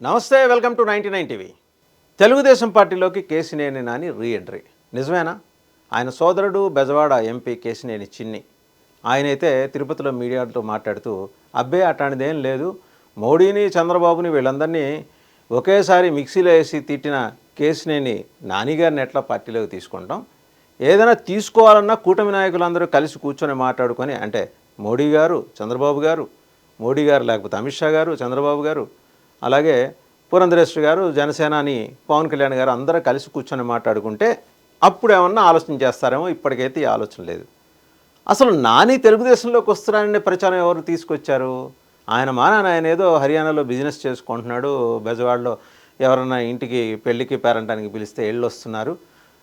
నమస్తే, welcome to 99 TV. Telugu Desam పార్టీలోకి Kesineni Nani reentry నిజమేనా? ఆయన సోదరుడు బెజవాడ ఎంపీ కేశినేని చిన్ని ఆయనైతే తిరుపతిలో మీడియాతో మాట్లాడుతూ అబ్బే అట్లాంటిదేం లేదు, మోడీని చంద్రబాబుని వీళ్ళందరినీ ఒకేసారి మిక్సీలో వేసి తిట్టిన కేశినేని నాని గారిని ఎట్లా పార్టీలోకి తీసుకుంటాం, ఏదైనా తీసుకోవాలన్నా కూటమి నాయకులందరూ కలిసి కూర్చొని మాట్లాడుకొని, అంటే మోడీ గారు చంద్రబాబు గారు, మోడీ గారు లేకపోతే అమిత్ షా గారు చంద్రబాబు గారు, అలాగే పురంధరేశ్వరి గారు జనసేనాని పవన్ కళ్యాణ్ గారు అందరూ కలిసి కూర్చొని మాట్లాడుకుంటే అప్పుడు ఏమన్నా ఆలోచన చేస్తారేమో. ఇప్పటికైతే ఈ ఆలోచన లేదు. అసలు నాని తెలుగుదేశంలోకి వస్తున్నారనే ప్రచారం ఎవరు తీసుకొచ్చారు? ఆయన ఏదో హర్యానాలో బిజినెస్ చేసుకుంటున్నాడు, బెజవాడలో ఎవరన్నా ఇంటికి పెళ్ళికి పేరంటానికి పిలిస్తే వెళ్ళి వస్తున్నారు,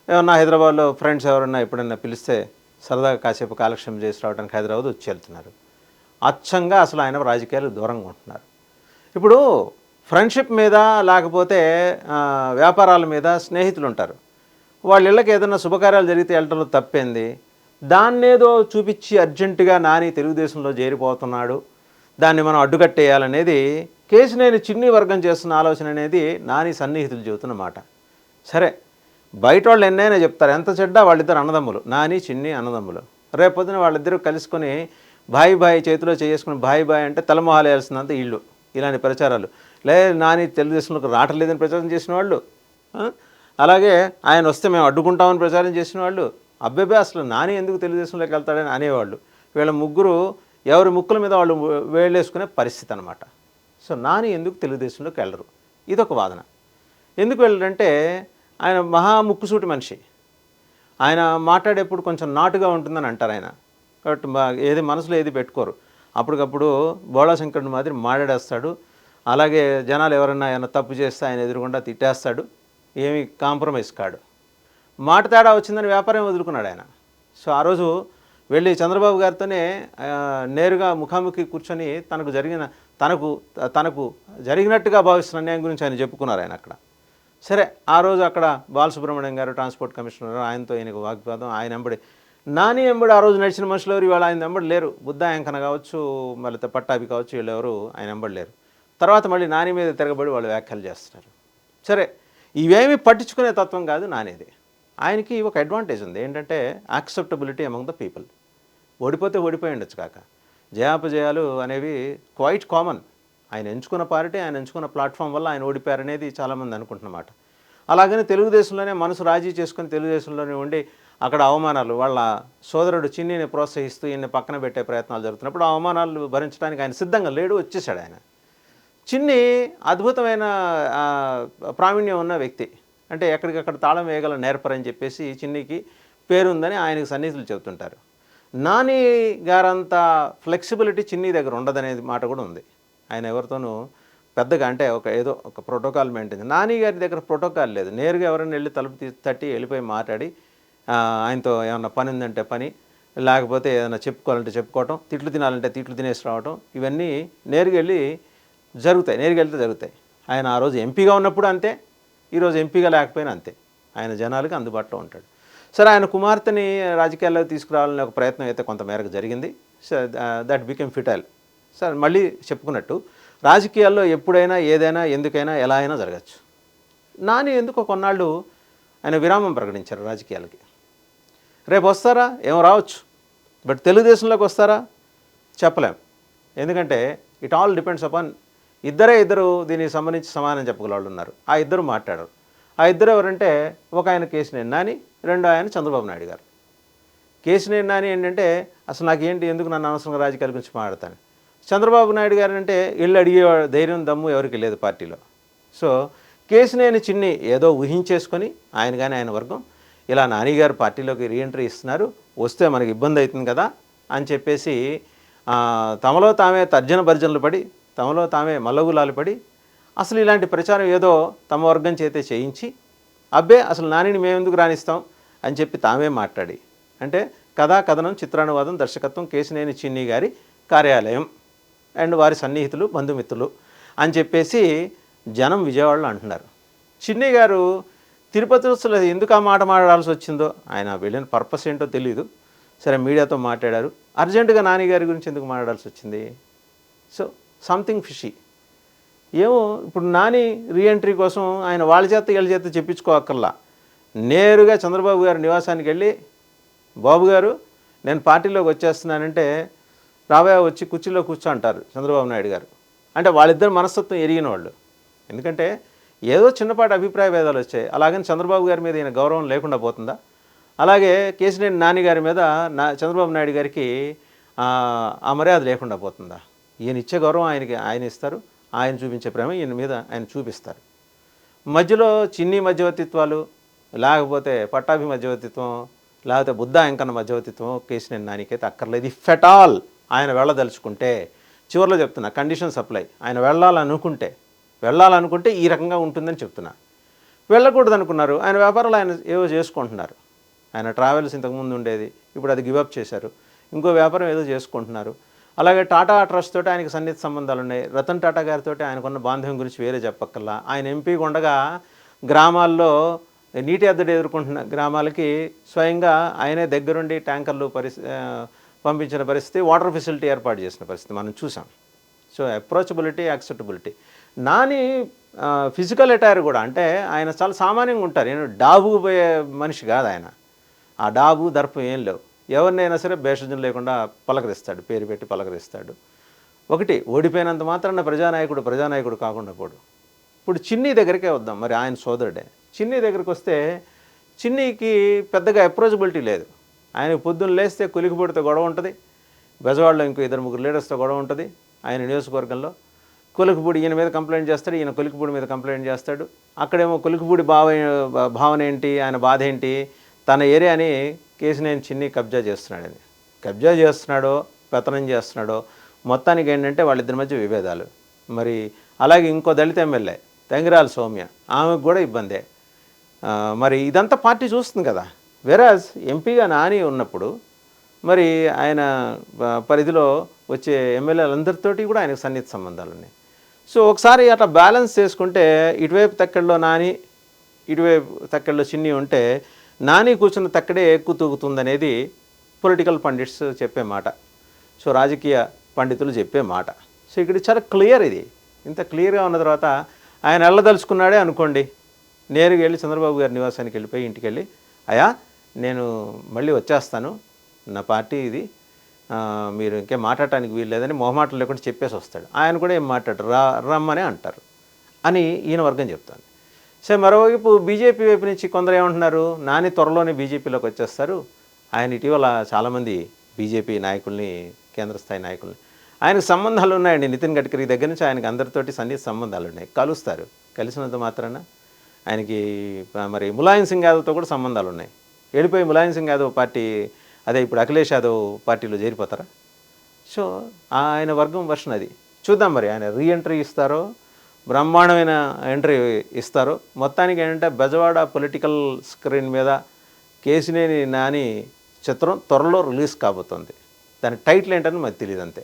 ఏమన్నా హైదరాబాద్లో ఫ్రెండ్స్ ఎవరన్నా ఎప్పుడన్నా పిలిస్తే సరదాగా కాసేపు కాలక్షేపం చేసి రావడానికి హైదరాబాద్ వచ్చి వెళ్తున్నారు. అచ్చంగా అసలు ఆయన రాజకీయాలు దూరంగా ఉంటున్నారు. ఇప్పుడు ఫ్రెండ్షిప్ మీద లేకపోతే వ్యాపారాల మీద స్నేహితులు ఉంటారు, వాళ్ళ ఇళ్ళకి ఏదైనా శుభకార్యాలు జరిగితే వెళ్ళటంలో తప్పేంది? దాన్నేదో చూపించి అర్జెంటుగా నాని తెలుగుదేశంలో చేరిపోతున్నాడు, దాన్ని మనం అడ్డుకట్టేయాలనేది కేశినేని చిన్ని వర్గం చేస్తున్న ఆలోచన అనేది నాని సన్నిహితులు చెబుతున్న మాట. సరే, బయట వాళ్ళు ఎన్నైనా చెప్తారు, ఎంత చెడ్డా వాళ్ళిద్దరు అన్నదమ్ములు, నాని చిన్ని అన్నదమ్ములు. రేపొద్దున వాళ్ళిద్దరూ కలుసుకొని బాయి చేతిలో చేసుకుని బాయి అంటే తలమొహాలు వేయాల్సినంత ఇళ్ళు. ఇలాంటి ప్రచారాలు నాని తెలుగుదేశంలోకి రావట్లేదని ప్రచారం చేసిన వాళ్ళు, అలాగే ఆయన వస్తే మేము అడ్డుకుంటామని ప్రచారం చేసిన వాళ్ళు, అబ్బెబ్బే అసలు నాని ఎందుకు తెలుగుదేశంలోకి వెళ్తాడని అనేవాళ్ళు. వీళ్ళ ముగ్గురు ఎవరి ముక్కుల మీద వాళ్ళు వేళ్ళేసుకునే పరిస్థితి అనమాట. సో నాని ఎందుకు తెలుగుదేశంలోకి వెళ్ళరు, ఇదొక వాదన. ఎందుకు వెళ్ళరంటే ఆయన మహా ముక్కుసూటి మనిషి, ఆయన మాట్లాడేప్పుడు కొంచెం నాటుగా ఉంటుందని అంటారు ఆయన. కాబట్టి ఏది మనసులో ఏది పెట్టుకోరు, అప్పటికప్పుడు బోళాశంకరుని మాదిరి మాట్లాడేస్తాడు. అలాగే జనాలు ఎవరైనా ఏమైనా తప్పు చేస్తే ఆయన ఎదురుగుండా తిట్టేస్తాడు, ఏమీ కాంప్రమైజ్ కాడు. మాట తేడా వచ్చిందని వ్యాపారం వదులుకున్నాడు ఆయన. సో ఆ రోజు వెళ్ళి చంద్రబాబు గారితోనే నేరుగా ముఖాముఖి కూర్చొని తనకు జరిగినట్టుగా భావిస్తున్న అన్యాయం గురించి ఆయన చెప్పుకున్నారు ఆయన అక్కడ. సరే, ఆ రోజు అక్కడ బాలసుబ్రహ్మణ్యం గారు ట్రాన్స్పోర్ట్ కమిషనర్, ఆయనతో ఈయనకు వాగ్వాదం. ఆయన వెంబడి నాని వెంబడి ఆ రోజు నడిచిన మనుషులు ఎవరు ఇవాళ ఆయన వెంబడి లేరు. బుద్ధ యాంకన కావచ్చు, మళ్ళీ పట్టాభి కావచ్చు, వీళ్ళు ఎవరు ఆయన వెంబడి లేరు. తర్వాత మళ్ళీ నాని మీద తిరగబడి వాళ్ళు వ్యాఖ్యలు చేస్తున్నారు. సరే, ఇవేమీ పట్టించుకునే తత్వం కాదు నానిది. ఆయనకి ఒక అడ్వాంటేజ్ ఉంది, ఏంటంటే యాక్సెప్టబిలిటీ అమంగ్ ద పీపుల్. ఓడిపోతే ఓడిపోయి ఉండొచ్చు కాక, జయాపజయాలు అనేవి క్వైట్ కామన్. ఆయన ఎంచుకున్న పార్టీ, ఆయన ఎంచుకున్న ప్లాట్ఫామ్ వల్ల ఆయన ఓడిపోయారనేది చాలామంది అనుకుంటున్నమాట. అలాగని తెలుగుదేశంలోనే మనసు రాజీ చేసుకుని తెలుగుదేశంలోనే ఉండి అక్కడ అవమానాలు, వాళ్ళ సోదరుడు చిన్నిని ప్రోత్సహిస్తూ ఈయన్ని పక్కన పెట్టే ప్రయత్నాలు జరుగుతున్నప్పుడు ఆ అవమానాలు భరించడానికి ఆయన సిద్ధంగా లేడు, వచ్చేసాడు ఆయన. చిన్ని అద్భుతమైన ప్రావీణ్యం ఉన్న వ్యక్తి, అంటే ఎక్కడికక్కడ తాళం వేయగల నేర్పరని చెప్పేసి చిన్నికి పేరుందని ఆయనకు సన్నిహితులు చెబుతుంటారు. నాని గారంత ఫ్లెక్సిబిలిటీ చిన్ని దగ్గర ఉండదనేది మాట కూడా ఉంది. ఆయన ఎవరితోనూ పెద్దగా అంటే ఏదో ఒక ప్రోటోకాల్ మెయింటైన్. నాని గారి దగ్గర ప్రోటోకాల్ లేదు, నేరుగా ఎవరైనా వెళ్ళి తలుపు తట్టి వెళ్ళిపోయి మాట్లాడి ఆయనతో ఏమన్నా పని ఉందంటే పని, లేకపోతే ఏదైనా చెప్పుకోవాలంటే చెప్పుకోవటం, తిట్లు తినాలంటే తిట్లు తినేసి రావటం, ఇవన్నీ నేరుగా వెళ్తే జరుగుతాయి. ఆయన ఆ రోజు ఎంపీగా ఉన్నప్పుడు అంతే, ఈరోజు ఎంపీగా లేకపోయినా అంతే, ఆయన జనాలకు అందుబాటులో ఉంటాడు. సరే, ఆయన కుమార్తెని రాజకీయాల్లో తీసుకురావాలనే ఒక ప్రయత్నం అయితే కొంతమేరకు జరిగింది. So that became futile. సరే, మళ్ళీ చెప్పుకున్నట్టు రాజకీయాల్లో ఎప్పుడైనా ఏదైనా ఎందుకైనా ఎలా అయినా జరగచ్చు. నాని ఎందుకో కొన్నాళ్ళు ఆయన విరామం ప్రకటించారు రాజకీయాలకి. రేపు వస్తారా ఏమో రావచ్చు, బట్ తెలుగుదేశంలోకి వస్తారా చెప్పలేం. ఎందుకంటే ఇట్ ఆల్ డిపెండ్స్ అపాన్ ఇద్దరు దీనికి సంబంధించి సమాధానం చెప్పగల వాళ్ళు ఉన్నారు. ఆ ఇద్దరు మాట్లాడరు. ఆ ఇద్దరు ఎవరంటే, ఒక ఆయన కేశినేని నాని, రెండో ఆయన చంద్రబాబు నాయుడు గారు. కేశినేని నాని ఏంటంటే అసలు నాకేంటి, ఎందుకు నన్ను అనవసరంగా రాజకీయాల గురించి మాట్లాడతాను. చంద్రబాబు నాయుడు గారు అంటే ఇళ్ళు అడిగే ధైర్యం దమ్ము ఎవరికి లేదు పార్టీలో. సో కేశినేని చిన్ని ఏదో ఊహించేసుకొని ఆయన కానీ ఆయన వర్గం ఇలా నాని గారు పార్టీలోకి రీఎంట్రీ ఇస్తున్నారు, వస్తే మనకి ఇబ్బంది అవుతుంది కదా అని చెప్పేసి తమలో తామే తర్జన భర్జనలు పడి, తమలో తామే మల్లగులాలు పడి, అసలు ఇలాంటి ప్రచారం ఏదో తమ వర్గం చేతే చేయించి, అబ్బే అసలు నానిని మేమెందుకు రాణిస్తాం అని చెప్పి తామే మాట్లాడి, అంటే కథనం, చిత్రానువాదం, దర్శకత్వం కేశినేని చిన్ని గారి కార్యాలయం అండ్ వారి సన్నిహితులు, బంధుమిత్రులు అని చెప్పేసి జనం విజయవాడలో అంటున్నారు. చిన్ని గారు తిరుపతి అసలు ఎందుకు ఆ మాట మాట్లాడాల్సి వచ్చిందో, ఆయన వెళ్ళిన పర్పస్ ఏంటో తెలియదు. సరే, మీడియాతో మాట్లాడారు, అర్జెంటుగా నాని గారి గురించి ఎందుకు మాట్లాడాల్సి వచ్చింది? So something fishy. ఏమో ఇప్పుడు నాని రీఎంట్రీ కోసం ఆయన వాళ్ళ చేత వీళ్ళ చేత చెప్పించుకోక్కర్లా, నేరుగా చంద్రబాబు గారి నివాసానికి వెళ్ళి బాబు గారు నేను పార్టీలోకి వచ్చేస్తున్నానంటే రాబోయే వచ్చి కుర్చీలో కూర్చో అంటారు చంద్రబాబు నాయుడు గారు. అంటే వాళ్ళిద్దరు మనస్తత్వం ఎరిగిన వాళ్ళు. ఎందుకంటే ఏదో చిన్నపాటి అభిప్రాయ భేదాలు వచ్చాయి, అలాగని చంద్రబాబు గారి మీద ఈయన గౌరవం లేకుండా పోతుందా? అలాగే కేసినేని నాని గారి మీద చంద్రబాబు నాయుడు గారికి ఆ మర్యాద లేకుండా పోతుందా? ఈయన ఇచ్చే గౌరవం ఆయన ఇస్తారు, ఆయన చూపించే ప్రేమ ఈయన మీద ఆయన చూపిస్తారు. మధ్యలో చిన్ని మధ్యవర్తిత్వాలు, లేకపోతే పట్టాభి మధ్యవర్తిత్వం, లేకపోతే బుద్ధ ఎంకన్న మధ్యవర్తిత్వం కేసినేని నానికైతే అక్కర్లేదు. ఇఫ్ ఎట్ ఆల్ ఆయన వెళ్ళదలుచుకుంటే, చివరిలో చెప్తున్నా కండిషన్ సప్లై, ఆయన వెళ్ళాలనుకుంటే ఈ రకంగా ఉంటుందని చెప్తున్నా. వెళ్ళకూడదు అనుకున్నారు, ఆయన వ్యాపారాలు ఆయన ఏవో చేసుకుంటున్నారు. ఆయన ట్రావెల్స్ ఇంతకుముందు ఉండేది, ఇప్పుడు అది గివప్ చేశారు, ఇంకో వ్యాపారం ఏదో చేసుకుంటున్నారు. అలాగే టాటా ట్రస్ట్ తోటి ఆయనకు సన్నిహిత సంబంధాలు ఉన్నాయి. రతన్ టాటా గారితో ఆయనకున్న బాంధవ్యం గురించి వేరే చెప్పక్కల్లా. ఆయన ఎంపీగా ఉండగా గ్రామాల్లో నీటి ఎద్దడి ఎదుర్కొంటున్న గ్రామాలకి స్వయంగా ఆయనే దగ్గరుండి ట్యాంకర్లు పంపించిన పరిస్థితి, వాటర్ ఫెసిలిటీ ఏర్పాటు చేసిన పరిస్థితి మనం చూసాం. So approachability, acceptability. Nani physical attire కూడా, అంటే ఆయన చాలా సామాన్యంగా ఉంటారు. నేను డాబుకు పోయే మనిషి కాదు ఆయన. ఆ డాబు దర్పం ఏం లేవు. ఎవరినైనా సరే భేషజం లేకుండా పలకరిస్తాడు, పేరు పెట్టి పలకరిస్తాడు. ఒకటి, ఓడిపోయినంత మాత్రాన ప్రజానాయకుడు కాకుండా పోడు. ఇప్పుడు చిన్ని దగ్గరికే వద్దాం, మరి ఆయన సోదరుడే. చిన్ని దగ్గరికి వస్తే చిన్నికి పెద్దగా అప్రోచబిలిటీ లేదు. ఆయన పొద్దున్న లేస్తే కొలికిపూడితో గొడవ ఉంటుంది, బెజవాడలో ఇంకో 2-3 లీడర్స్తో గొడవ ఉంటుంది. ఆయన నియోజకవర్గంలో కొలికిపూడి ఈయన మీద కంప్లైంట్ చేస్తాడు, ఈయన కొలికిపూడి మీద కంప్లైంట్ చేస్తాడు. అక్కడేమో కొలికిపూడి భావన ఏంటి, ఆయన బాధ ఏంటి, తన ఏరియాని కేసినేని చిన్ని కబ్జా చేస్తున్నాడో పెత్తనం చేస్తున్నాడో, మొత్తానికి ఏంటంటే వాళ్ళిద్దరి మధ్య విభేదాలు. మరి అలాగే ఇంకో దళిత ఎమ్మెల్యే తంగిరాల సౌమ్య, ఆమెకు కూడా ఇబ్బందే. మరి ఇదంతా పార్టీ చూస్తుంది కదా. వెరాజ్ ఎంపీగా నాని ఉన్నప్పుడు మరి ఆయన పరిధిలో వచ్చే ఎమ్మెల్యేలందరితోటి కూడా ఆయనకు సన్నిహిత సంబంధాలు ఉన్నాయి. సో ఒకసారి అట్లా బ్యాలెన్స్ చేసుకుంటే, ఇటువైపు తక్కెళ్ళలో నాని, ఇటువైపు తక్కెళ్ళలో చిన్ని ఉంటే నాని కూర్చున్న తక్కడే ఎక్కువ తూగుతుందనేది పొలిటికల్ పండిట్స్ చెప్పే మాట. సో రాజకీయ పండితులు చెప్పే మాట. సో ఇక్కడ చాలా క్లియర్. ఇది ఇంత క్లియర్గా ఉన్న తర్వాత ఆయన వెళ్ళదలుచుకున్నాడే అనుకోండి, నేరుగా వెళ్ళి చంద్రబాబు గారి నివాసానికి వెళ్ళిపోయి ఇంటికి వెళ్ళి, అయ్యా నేను మళ్ళీ వచ్చేస్తాను, నా పార్టీ ఇది, మీరు ఇంకేం మాట్లాడటానికి వీలు లేదని మొహమాటం లేకుండా చెప్పేసి వస్తాడు. ఆయన కూడా ఏం మాట్లాడరు, రమ్మనే అంటారు అని ఈయన వర్గం చెప్తాను. సో మరోవైపు బీజేపీ వైపు నుంచి కొందరు ఏమంటున్నారు, నాని త్వరలోనే బీజేపీలోకి వచ్చేస్తారు. ఆయన ఇటీవల చాలామంది బీజేపీ నాయకుల్ని, కేంద్ర స్థాయి నాయకుల్ని, ఆయనకు సంబంధాలు ఉన్నాయండి. నితిన్ గడ్కరీ దగ్గర నుంచి ఆయనకు అందరితోటి సన్నిహిత సంబంధాలు ఉన్నాయి. కలుస్తారు, కలిసినంత మాత్రాన ఆయనకి మరి ములాయం సింగ్ యాదవ్తో కూడా సంబంధాలు ఉన్నాయి. వెళ్ళిపోయి ములాయం సింగ్ యాదవ్ పార్టీ, అదే ఇప్పుడు అఖిలేష్ యాదవ్ పార్టీలో చేరిపోతారా? సో ఆయన వర్గం వర్షన్ అది. చూద్దాం మరి ఆయన రీఎంట్రీ ఇస్తారో, బ్రహ్మాండమైన ఎంట్రీ ఇస్తారో. మొత్తానికి ఏంటంటే బెజవాడ పొలిటికల్ స్క్రీన్ మీద కేసినేని నాని చిత్రం త్వరలో రిలీజ్ కాబోతోంది. దాని టైటిల్ ఏంటని మనకు తెలియదు అంతే.